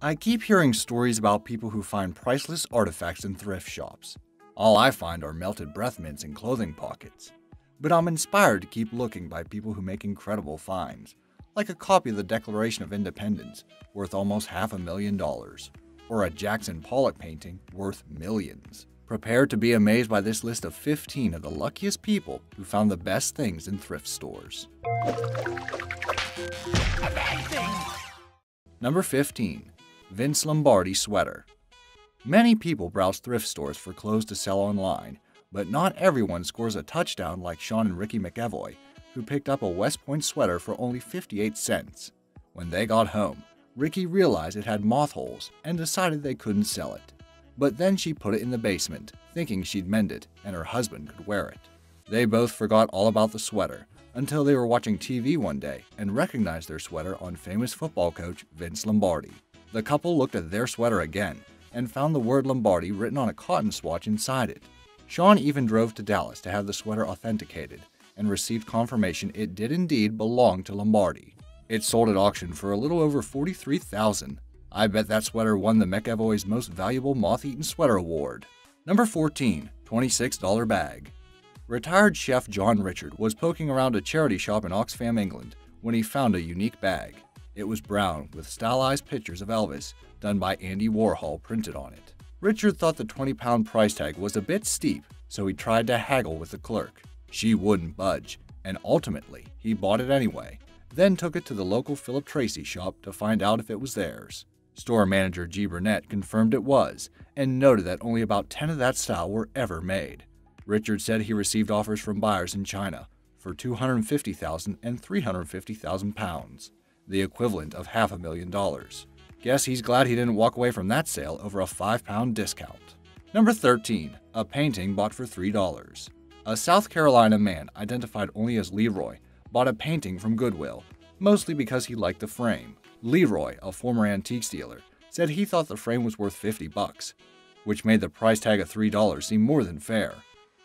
I keep hearing stories about people who find priceless artifacts in thrift shops. All I find are melted breath mints in clothing pockets. But I'm inspired to keep looking by people who make incredible finds, like a copy of the Declaration of Independence worth almost $500,000, or a Jackson Pollock painting worth millions. Prepare to be amazed by this list of 15 of the luckiest people who found the best things in thrift stores. Amazing! Number 15. Vince Lombardi Sweater. Many people browse thrift stores for clothes to sell online, but not everyone scores a touchdown like Sean and Ricky McEvoy, who picked up a West Point sweater for only 58 cents. When they got home, Ricky realized it had moth holes and decided they couldn't sell it. But then she put it in the basement, thinking she'd mend it and her husband could wear it. They both forgot all about the sweater until they were watching TV one day and recognized their sweater on famous football coach Vince Lombardi. The couple looked at their sweater again and found the word Lombardi written on a cotton swatch inside it. Sean even drove to Dallas to have the sweater authenticated and received confirmation it did indeed belong to Lombardi. It sold at auction for a little over $43,000. I bet that sweater won the McEvoy's Most Valuable Moth-Eaten Sweater Award. Number 14. $26 Bag. Retired chef John Richard was poking around a charity shop in Oxfam, England, when he found a unique bag. It was brown with stylized pictures of Elvis, done by Andy Warhol, printed on it. Richard thought the £20 price tag was a bit steep, so he tried to haggle with the clerk. She wouldn't budge, and ultimately, he bought it anyway, then took it to the local Philip Tracy shop to find out if it was theirs. Store manager G. Burnett confirmed it was, and noted that only about 10 of that style were ever made. Richard said he received offers from buyers in China for $250,000 and £350,000, the equivalent of $500,000. Guess he's glad he didn't walk away from that sale over a £5 discount. Number 13. A painting bought for $3. A South Carolina man, identified only as Leroy, bought a painting from Goodwill, mostly because he liked the frame. Leroy, a former antiques dealer, said he thought the frame was worth $50, which made the price tag of $3 seem more than fair.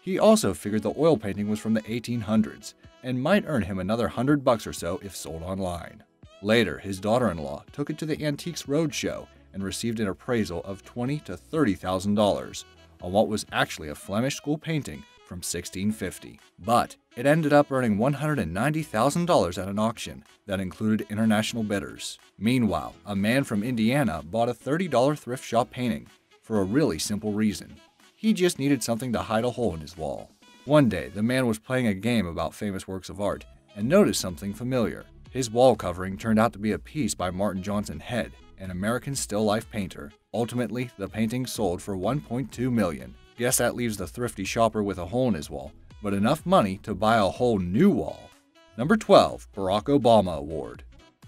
He also figured the oil painting was from the 1800s and might earn him another $100 or so if sold online. Later, his daughter-in-law took it to the Antiques Roadshow and received an appraisal of $20,000 to $30,000 on what was actually a Flemish school painting from 1650. But it ended up earning $190,000 at an auction that included international bidders. Meanwhile, a man from Indiana bought a $30 thrift shop painting for a really simple reason. He just needed something to hide a hole in his wall. One day, the man was playing a game about famous works of art and noticed something familiar. His wall covering turned out to be a piece by Martin Johnson Head, an American still-life painter. Ultimately, the painting sold for $1.2 million. Guess that leaves the thrifty shopper with a hole in his wall, but enough money to buy a whole new wall. Number 12. Barack Obama Award.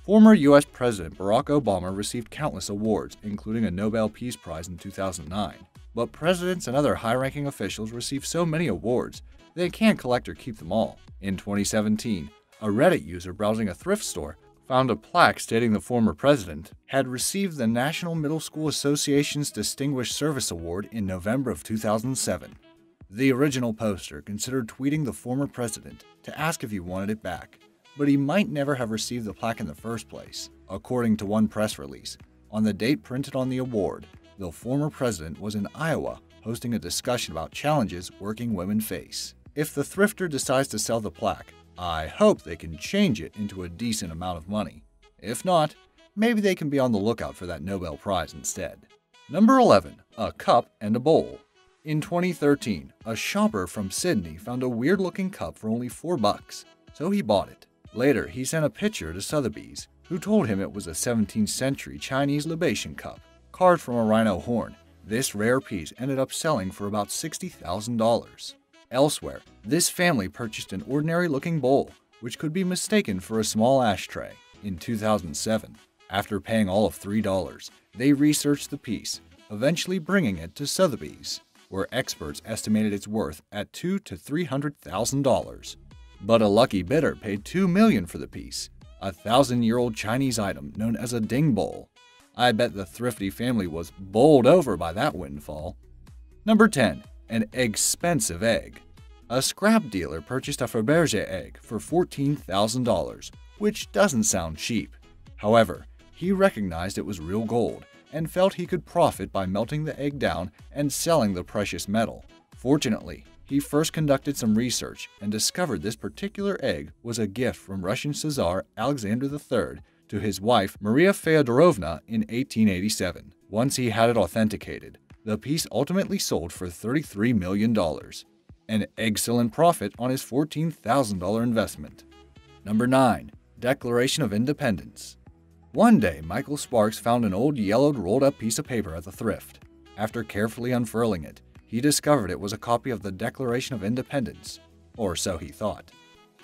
Former U.S. President Barack Obama received countless awards, including a Nobel Peace Prize in 2009. But presidents and other high-ranking officials receive so many awards, they can't collect or keep them all. In 2017, a Reddit user browsing a thrift store found a plaque stating the former president had received the National Middle School Association's Distinguished Service Award in November of 2007. The original poster considered tweeting the former president to ask if he wanted it back, but he might never have received the plaque in the first place. According to one press release, on the date printed on the award, the former president was in Iowa hosting a discussion about challenges working women face. If the thrifter decides to sell the plaque, I hope they can change it into a decent amount of money. If not, maybe they can be on the lookout for that Nobel Prize instead. Number 11. A cup and a bowl. In 2013, a shopper from Sydney found a weird-looking cup for only $4, so he bought it. Later, he sent a picture to Sotheby's, who told him it was a 17th century Chinese libation cup, carved from a rhino horn. This rare piece ended up selling for about $60,000. Elsewhere, this family purchased an ordinary-looking bowl, which could be mistaken for a small ashtray. In 2007, after paying all of $3, they researched the piece, eventually bringing it to Sotheby's, where experts estimated its worth at $200,000 to $300,000. But a lucky bidder paid $2 million for the piece, a 1,000-year-old Chinese item known as a ding bowl. I bet the thrifty family was bowled over by that windfall. Number 10. An expensive egg. A scrap dealer purchased a Fabergé egg for $14,000, which doesn't sound cheap. However, he recognized it was real gold and felt he could profit by melting the egg down and selling the precious metal. Fortunately, he first conducted some research and discovered this particular egg was a gift from Russian Tsar Alexander III to his wife Maria Feodorovna in 1887. Once he had it authenticated, the piece ultimately sold for $33 million, an excellent profit on his $14,000 investment. Number 9. Declaration of Independence. One day, Michael Sparks found an old yellowed rolled-up piece of paper at the Thrift. After carefully unfurling it, he discovered it was a copy of the Declaration of Independence, or so he thought.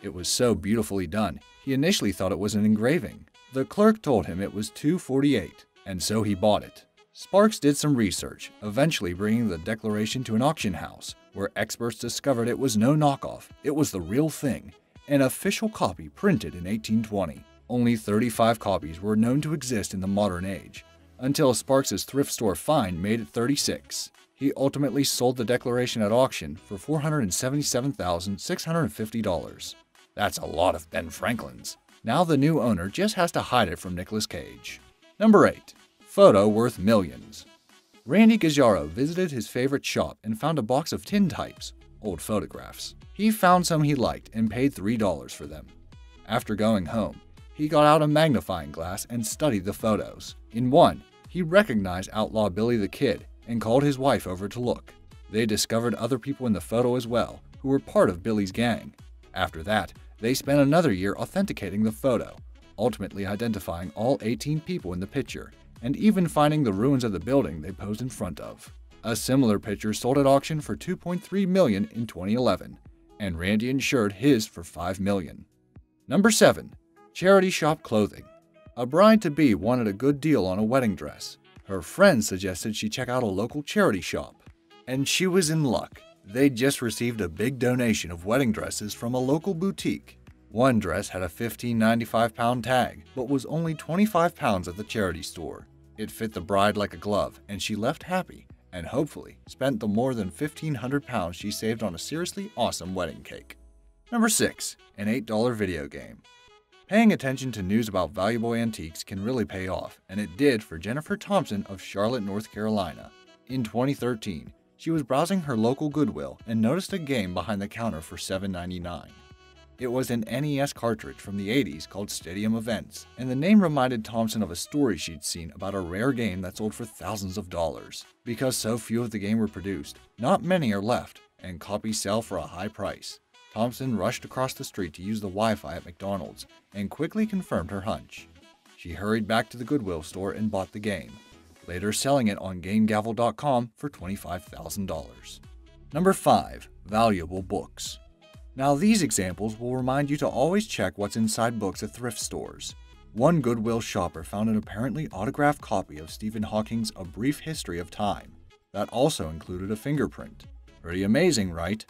It was so beautifully done, he initially thought it was an engraving. The clerk told him it was $2.48, and so he bought it. Sparks did some research, eventually bringing the Declaration to an auction house, where experts discovered it was no knockoff, it was the real thing, an official copy printed in 1820. Only 35 copies were known to exist in the modern age, until Sparks' thrift store find made it 36. He ultimately sold the Declaration at auction for $477,650. That's a lot of Ben Franklins. Now the new owner just has to hide it from Nicolas Cage. Number 8. Photo worth millions. Randy Gazzaro visited his favorite shop and found a box of tin types, old photographs. He found some he liked and paid $3 for them. After going home, he got out a magnifying glass and studied the photos. In one, he recognized Outlaw Billy the Kid and called his wife over to look. They discovered other people in the photo as well, who were part of Billy's gang. After that, they spent another year authenticating the photo, ultimately identifying all 18 people in the picture, and even finding the ruins of the building they posed in front of. A similar picture sold at auction for $2.3 million in 2011, and Randy insured his for $5 million. Number 7. Charity shop clothing. A bride-to-be wanted a good deal on a wedding dress. Her friend suggested she check out a local charity shop, and she was in luck. They'd just received a big donation of wedding dresses from a local boutique. One dress had a £15.95 tag, but was only £25 at the charity store. It fit the bride like a glove, and she left happy, and hopefully spent the more than £1,500 she saved on a seriously awesome wedding cake. Number 6. An $8 video game. Paying attention to news about valuable antiques can really pay off, and it did for Jennifer Thompson of Charlotte, North Carolina. In 2013, she was browsing her local Goodwill and noticed a game behind the counter for $7.99. It was an NES cartridge from the 80s called Stadium Events, and the name reminded Thompson of a story she'd seen about a rare game that sold for thousands of dollars. Because so few of the game were produced, not many are left, and copies sell for a high price. Thompson rushed across the street to use the Wi-Fi at McDonald's and quickly confirmed her hunch. She hurried back to the Goodwill store and bought the game, later selling it on GameGavel.com for $25,000. Number 5. Valuable books. Now these examples will remind you to always check what's inside books at thrift stores. One Goodwill shopper found an apparently autographed copy of Stephen Hawking's A Brief History of Time. That also included a fingerprint. Pretty amazing, right?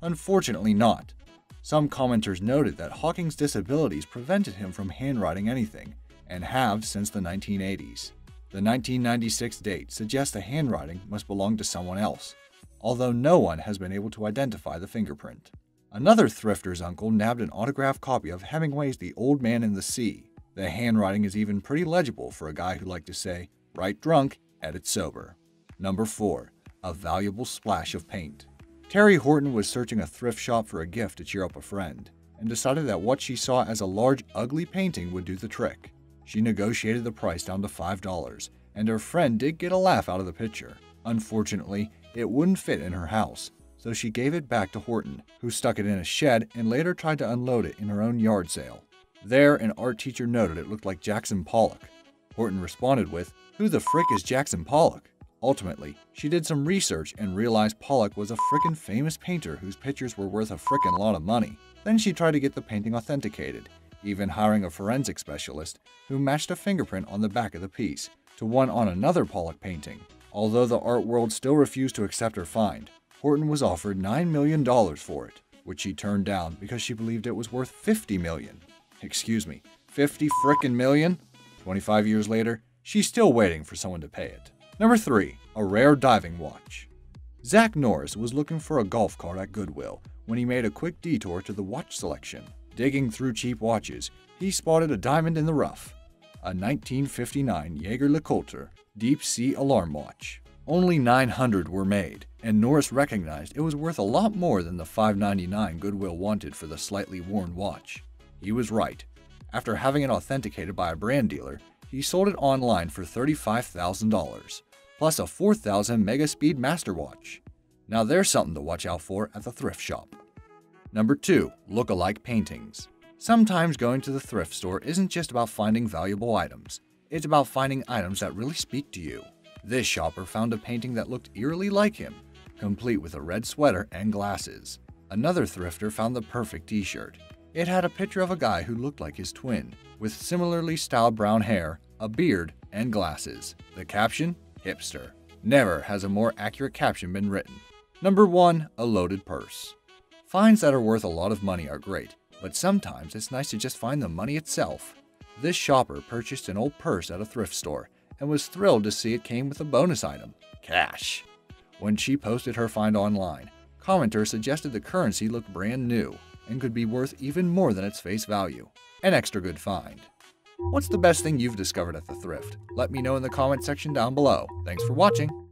Unfortunately not. Some commenters noted that Hawking's disabilities prevented him from handwriting anything, and have since the 1980s. The 1996 date suggests the handwriting must belong to someone else, although no one has been able to identify the fingerprint. Another thrifter's uncle nabbed an autographed copy of Hemingway's The Old Man and the Sea. The handwriting is even pretty legible for a guy who liked to say, "Write drunk, edit sober." Number 4. A valuable splash of paint. Terry Horton was searching a thrift shop for a gift to cheer up a friend, and decided that what she saw as a large, ugly painting would do the trick. She negotiated the price down to $5, and her friend did get a laugh out of the picture. Unfortunately, it wouldn't fit in her house, so she gave it back to Horton, who stuck it in a shed and later tried to unload it in her own yard sale. There, an art teacher noted it looked like Jackson Pollock. Horton responded with, "Who the frick is Jackson Pollock?" Ultimately, she did some research and realized Pollock was a frickin' famous painter whose pictures were worth a frickin' lot of money. Then she tried to get the painting authenticated, even hiring a forensic specialist who matched a fingerprint on the back of the piece to one on another Pollock painting. Although the art world still refused to accept her find, Horton was offered $9 million for it, which she turned down because she believed it was worth $50 million. Excuse me, 50 frickin' million? 25 years later, she's still waiting for someone to pay it. Number 3. A rare diving watch. Zach Norris was looking for a golf cart at Goodwill when he made a quick detour to the watch section. Digging through cheap watches, he spotted a diamond in the rough. A 1959 Jaeger LeCoultre Deep Sea Alarm Watch. Only 900 were made, and Norris recognized it was worth a lot more than the $5.99 Goodwill wanted for the slightly worn watch. He was right. After having it authenticated by a brand dealer, he sold it online for $35,000, plus a 4,000 Megaspeed Master Watch. Now there's something to watch out for at the thrift shop. Number 2. Look-alike paintings. Sometimes going to the thrift store isn't just about finding valuable items. It's about finding items that really speak to you. This shopper found a painting that looked eerily like him, complete with a red sweater and glasses. Another thrifter found the perfect t-shirt. It had a picture of a guy who looked like his twin, with similarly styled brown hair, a beard, and glasses. The caption? Hipster. Never has a more accurate caption been written. Number 1. A loaded purse. Finds that are worth a lot of money are great, but sometimes it's nice to just find the money itself. This shopper purchased an old purse at a thrift store and was thrilled to see it came with a bonus item, cash. When she posted her find online, commenters suggested the currency looked brand new and could be worth even more than its face value. An extra good find. What's the best thing you've discovered at the thrift? Let me know in the comment section down below. Thanks for watching.